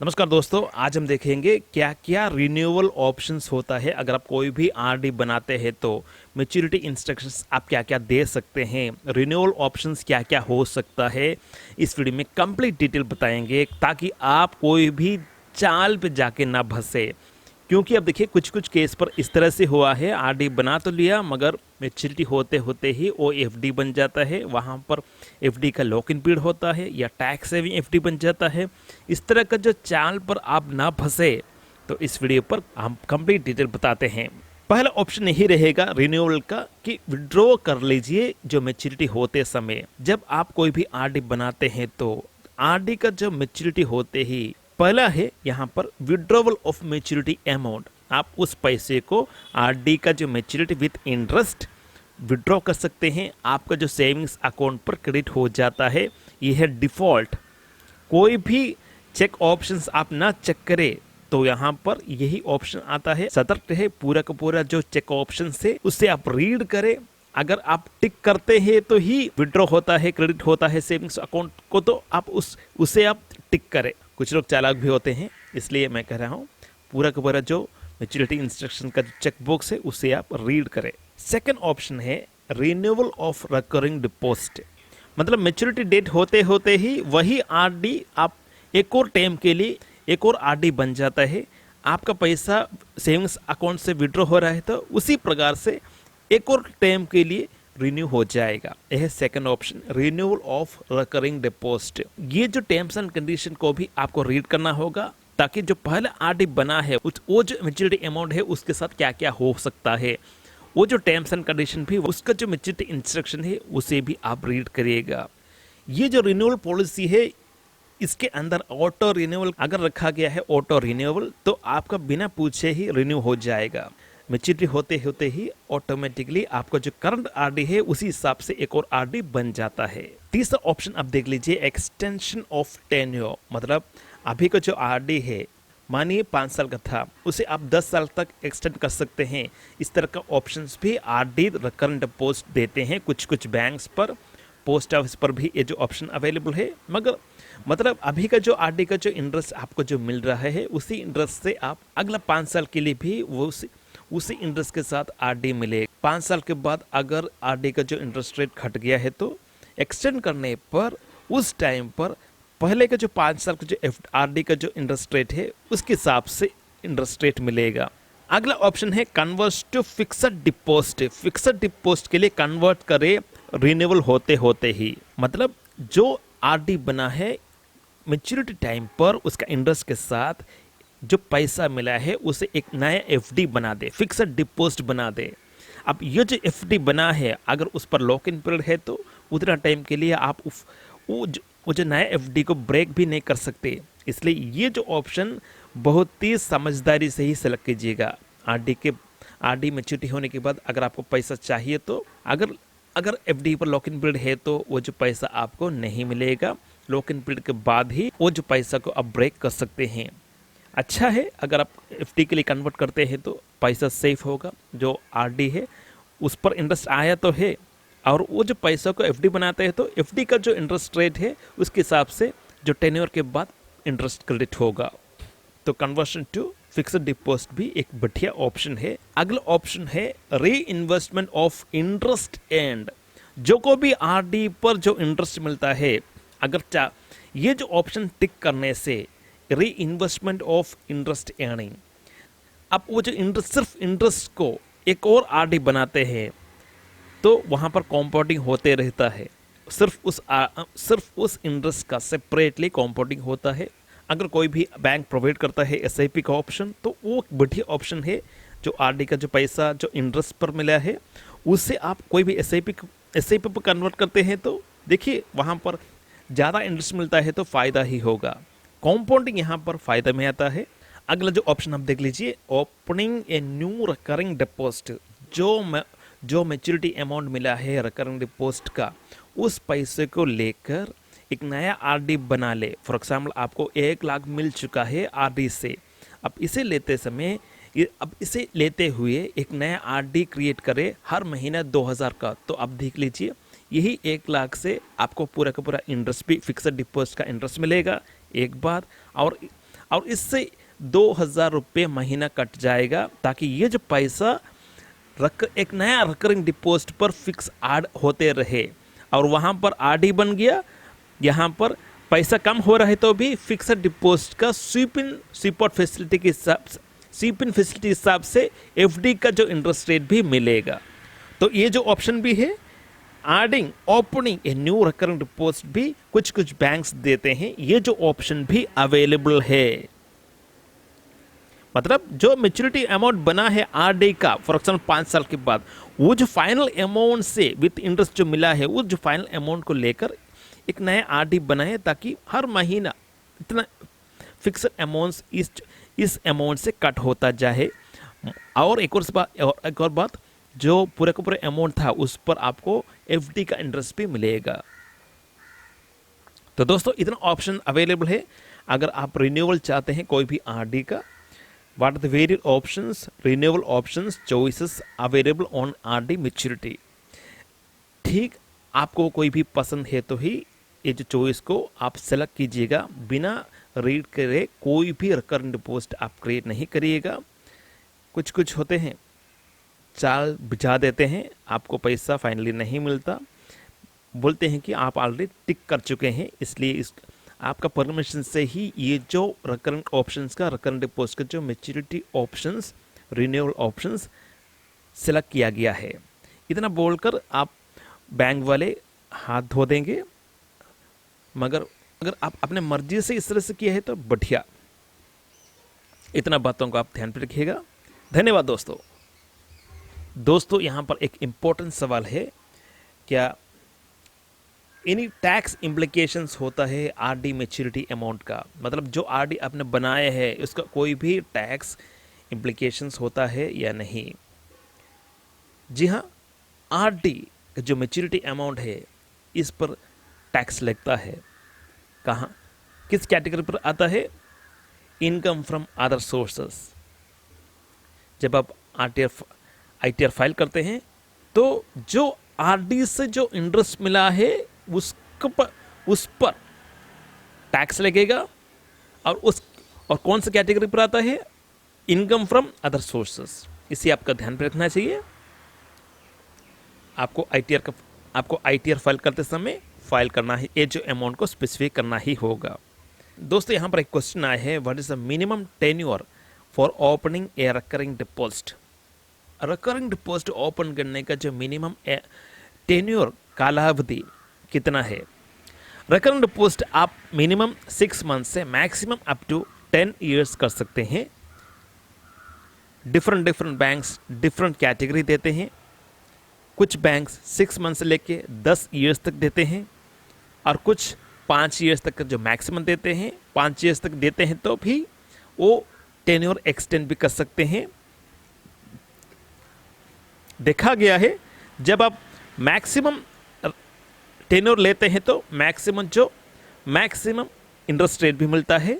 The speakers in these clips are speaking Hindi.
नमस्कार दोस्तों, आज हम देखेंगे क्या क्या रिन्यूअल ऑप्शंस होता है। अगर आप कोई भी आरडी बनाते हैं तो मैच्योरिटी इंस्ट्रक्शंस आप क्या क्या दे सकते हैं, रिन्यूअल ऑप्शंस क्या क्या हो सकता है। इस वीडियो में कंप्लीट डिटेल बताएंगे ताकि आप कोई भी चाल पे जाके ना फंसे। क्योंकि अब देखिए कुछ कुछ केस पर इस तरह से हुआ है, आरडी बना तो लिया मगर मैच्योरिटी होते होते ही वो एफडी बन जाता है। वहाँ पर एफडी का लॉक इन पीरियड होता है या टैक्स सेविंग एफडी बन जाता है। इस तरह का जो चाल पर आप ना फंसे तो इस वीडियो पर हम कंप्लीट डिटेल बताते हैं। पहला ऑप्शन यही रहेगा रिन्यूअल का कि विड्रॉ कर लीजिए जो मैच्योरिटी होते समय। जब आप कोई भी आरडी बनाते हैं तो आरडी का जो मैच्योरिटी होते ही पहला है यहाँ पर विड्रॉवल ऑफ मैच्योरिटी अमाउंट। आप उस पैसे को आरडी का जो मैच्योरिटी विथ इंटरेस्ट विड्रॉ कर सकते हैं। आपका जो सेविंग्स अकाउंट पर क्रेडिट हो जाता है। यह है डिफ़ॉल्ट। कोई भी चेक ऑप्शंस आप ना चेक करें तो यहाँ पर यही ऑप्शन आता है। सतर्क रहे, पूरा का पूरा जो चेक ऑप्शन है उससे आप रीड करें। अगर आप टिक करते हैं तो ही विड्रॉ होता है, क्रेडिट होता है सेविंग्स अकाउंट को, तो आप उसे आप टिक करें। कुछ लोग चालाक भी होते हैं, इसलिए मैं कह रहा हूँ पूरा का पूरा जो मैच्योरिटी इंस्ट्रक्शन का जो चेक बॉक्स है उसे आप रीड करें। सेकेंड ऑप्शन है रिन्यूअल ऑफ रिकरिंग डिपॉजिट। मतलब मैच्योरिटी डेट होते होते ही वही आरडी आप एक और टाइम के लिए एक और आरडी बन जाता है। आपका पैसा सेविंग्स अकाउंट से विड्रॉ हो रहा है तो उसी प्रकार से एक और टाइम के लिए रिन्यू हो जाएगा। यह है second option, renewal of recurring deposit. ये जो टर्म्स एंड कंडीशन को भी आपको रीड करना होगा ताकि जो पहला आरडी बना है वो जो मैच्योरिटी अमाउंट है उसके साथ क्या क्या हो सकता है, वो जो टर्म्स एंड कंडीशन भी उसका जो मैच्योरिटी इंस्ट्रक्शन है उसे भी आप रीड करिएगा। ये जो रिन्यूअल पॉलिसी है इसके अंदर ऑटो रिन्यूअल अगर रखा गया है, ऑटो रिन्यूअल, तो आपका बिना पूछे ही रिन्यू हो जाएगा। मैच्योरिटी होते होते ही ऑटोमेटिकली आपका जो करंट आरडी है उसी हिसाब से एक और आरडी बन जाता है। तीसरा ऑप्शन आप देख लीजिए, एक्सटेंशन ऑफ टेन्योर। मतलब अभी का जो आरडी है, मानिए 5 साल का था, उसे आप 10 साल तक एक्सटेंड कर सकते हैं। इस तरह का ऑप्शंस भी आरडी रिकरेंट डिपॉजिट देते हैं। कुछ कुछ बैंक्स पर, पोस्ट ऑफिस पर भी ये जो ऑप्शन अवेलेबल है। मगर मतलब अभी का जो आरडी का जो इंटरेस्ट आपको जो मिल रहा है उसी इंटरेस्ट से आप अगला 5 साल के लिए भी वो उसी इंटरेस्ट के साथ आरडी मिलेगा। 5 साल के बाद अगर आरडी का जो इंटरेस्ट रेट घट गया है तो एक्सटेंड करने पर उस टाइम पर पहले का जो 5 साल का जो आरडी का जो इंटरेस्ट रेट है उसके हिसाब से इंटरेस्ट रेट मिलेगा। अगला ऑप्शन है convert to fixed deposit. Fixed deposit के लिए कन्वर्ट करें रिन्यूअल होते होते ही। मतलब जो आरडी बना है मैच्योरिटी टाइम पर उसका इंटरेस्ट के साथ जो पैसा मिला है उसे एक नया एफडी बना दे, फिक्स्ड डिपॉजिट बना दे। अब ये जो एफडी बना है अगर उस पर लॉक इन पीरियड है तो उतना टाइम के लिए आप वो जो नया एफडी को ब्रेक भी नहीं कर सकते। इसलिए ये जो ऑप्शन बहुत ही समझदारी से ही सेलेक्ट कीजिएगा। आरडी मैच्योरिटी होने के बाद अगर आपको पैसा चाहिए तो अगर एफडी पर लॉक इन पीरियड है तो वो जो पैसा आपको नहीं मिलेगा। लॉक इन पीरियड के बाद ही वो जो पैसा को आप ब्रेक कर सकते हैं। अच्छा है अगर आप एफडी के लिए कन्वर्ट करते हैं तो पैसा सेफ होगा। जो आरडी है उस पर इंटरेस्ट आया तो है, और वो जो पैसा को एफडी बनाते हैं तो एफडी का जो इंटरेस्ट रेट है उसके हिसाब से जो टेन्योर के बाद इंटरेस्ट क्रेडिट होगा। तो कन्वर्शन टू फिक्स्ड डिपॉजिट भी एक बढ़िया ऑप्शन है। अगला ऑप्शन है री इन्वेस्टमेंट ऑफ इंटरेस्ट एंड। जो को भी आरडी पर जो इंटरेस्ट मिलता है, अगर ये जो ऑप्शन टिक करने से री इन्वेस्टमेंट ऑफ इंटरेस्ट अर्निंग, अब वो जो इंटरेस्ट सिर्फ इंटरेस्ट को एक और आरडी बनाते हैं तो वहाँ पर कॉम्पाउंडिंग होते रहता है। सिर्फ उस इंटरेस्ट का सेपरेटली कॉम्पाउंडिंग होता है। अगर कोई भी बैंक प्रोवाइड करता है एसआईपी का ऑप्शन तो वो बढ़िया ऑप्शन है। जो आरडी का जो पैसा जो इंटरेस्ट पर मिला है उससे आप कोई भी एसआईपी पर कन्वर्ट करते हैं तो देखिए वहाँ पर ज़्यादा इंटरेस्ट मिलता है तो फ़ायदा ही होगा। कॉम्पाउंडिंग यहाँ पर फ़ायदा में आता है। अगला जो ऑप्शन आप देख लीजिए, opening a new recurring deposit. जो मैच्योरिटी अमाउंट मिला है रिकरिंग डिपॉजिट का, उस पैसे को लेकर एक नया आरडी बना ले। फॉर एग्जाम्पल आपको 1 लाख मिल चुका है आरडी से। अब इसे लेते हुए एक नया आरडी क्रिएट करे हर महीना 2000 का। तो आप देख लीजिए यही 1 लाख से आपको पूरा का पूरा इंटरेस्ट भी फिक्स्ड डिपॉजिट का इंटरेस्ट मिलेगा एक बार। और और इससे 2,000 रुपये महीना कट जाएगा, ताकि ये जो पैसा एक नया रिकरिंग डिपॉजिट पर फिक्स ऐड होते रहे। और वहाँ पर आरडी बन गया, यहाँ पर पैसा कम हो रहा है तो भी फिक्स्ड डिपॉजिट का स्वीप फैसिलिटी के हिसाब से एफडी का जो इंटरेस्ट रेट भी मिलेगा। तो ये जो ऑप्शन भी है, adding opening a new recurring deposit भी कुछ कुछ बैंक्स देते हैं, ये जो ऑप्शन भी अवेलेबल है। मतलब जो मैच्योरिटी अमाउंट बना है आरडी का, फॉर एग्जाम्पल 5 साल के बाद, वो जो फाइनल अमाउंट से विथ इंटरेस्ट जो मिला है, वो जो फाइनल अमाउंट को लेकर एक नया आरडी बनाए, ताकि हर महीना इतना फिक्स्ड अमाउंट इस अमाउंट से कट होता जाए। और एक और बात, जो पूरे का पूरे अमाउंट था उस पर आपको एफडी का इंटरेस्ट भी मिलेगा। तो दोस्तों इतना ऑप्शन अवेलेबल है। अगर आप रिन्यूअल चाहते हैं कोई भी आरडी का, what are the various options, renewal options, choices available on RD maturity. ठीक, आपको कोई भी पसंद है तो ही ये जो चॉइस को आप सेलेक्ट कीजिएगा। बिना रीड करे कोई भी रिकरिंग डिपॉजिट आप क्रिएट नहीं करिएगा। कुछ कुछ होते हैं चाल बिछा देते हैं, आपको पैसा फाइनली नहीं मिलता, बोलते हैं कि आप ऑलरेडी टिक कर चुके हैं, इसलिए आपका परमिशन से ही ये जो रिकरिंग ऑप्शंस का, रिकरिंग डिपॉजिट का जो maturity options, renewal options select किया गया है। इतना बोलकर आप बैंक वाले हाथ धो देंगे, मगर अगर आप अपने मर्जी से इस तरह से किया है तो बढ़िया। इतना बातों को आप ध्यान पर रखिएगा। धन्यवाद दोस्तों यहाँ पर एक इम्पोर्टेंट सवाल है, क्या एनी टैक्स इम्प्लीकेशंस होता है आरडी मैच्योरिटी अमाउंट का? मतलब जो आरडी आपने बनाया है उसका कोई भी टैक्स इम्प्लीकेशंस होता है या नहीं? जी हाँ, आरडी का जो मैच्योरिटी अमाउंट है इस पर टैक्स लगता है। कहाँ, किस कैटेगरी पर आता है? Income from other sources. जब आप आईटीआर फाइल करते हैं तो जो आरडी से जो इंटरेस्ट मिला है उस पर टैक्स लगेगा। और कौन सा कैटेगरी पर आता है? Income from other sources. इसे आपका ध्यान पे रखना चाहिए। आपको आईटीआर फाइल करते समय फाइल करना है, ये जो अमाउंट को स्पेसिफाई करना ही होगा। दोस्तों यहाँ पर एक क्वेश्चन आया है, what is the minimum tenure for opening A recurring deposit? Recurring deposit open करने का जो मिनिमम टेन्योर, कालावधि कितना है? रिकरिंग डिपॉजिट आप मिनिमम 6 मंथ से मैक्सिमम अप टू 10 ईयर्स कर सकते हैं। डिफरेंट बैंक्स डिफरेंट कैटेगरी देते हैं। कुछ बैंक्स 6 मंथ से लेके 10 ईयर्स तक देते हैं, और कुछ 5 ईयर्स तक जो मैक्सिमम देते हैं। 5 ईयर्स तक देते हैं तो भी वो टेन्योर एक्सटेंड भी कर सकते हैं। देखा गया है जब आप मैक्सिमम टेन्योर लेते हैं तो मैक्सिमम इंटरेस्ट रेट भी मिलता है।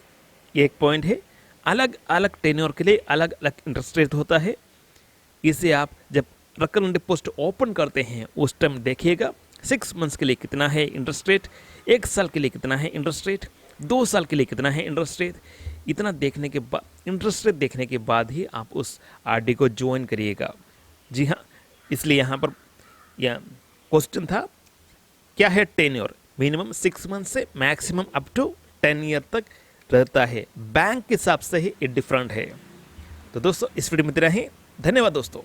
ये एक पॉइंट है। अलग अलग टेन्योर के लिए अलग अलग इंटरेस्ट रेट होता है। इसे आप जब रिकरिंग डिपॉजिट ओपन करते हैं उस टाइम देखिएगा 6 मंथ्स के लिए कितना है इंटरेस्ट रेट, 1 साल के लिए कितना है इंटरेस्ट रेट, 2 साल के लिए कितना है इंटरेस्ट रेट। इतना देखने के बाद, इंटरेस्ट रेट देखने के बाद ही आप उस आरडी को ज्वाइन करिएगा। जी हाँ, इसलिए यहाँ पर यह क्वेश्चन था, क्या है टेन्योर? मिनिमम 6 मंथ से मैक्सिमम अप टू 10 ईयर तक रहता है। बैंक के हिसाब से ही ये डिफरेंट है। तो दोस्तों इस वीडियो में इतना ही। धन्यवाद दोस्तों।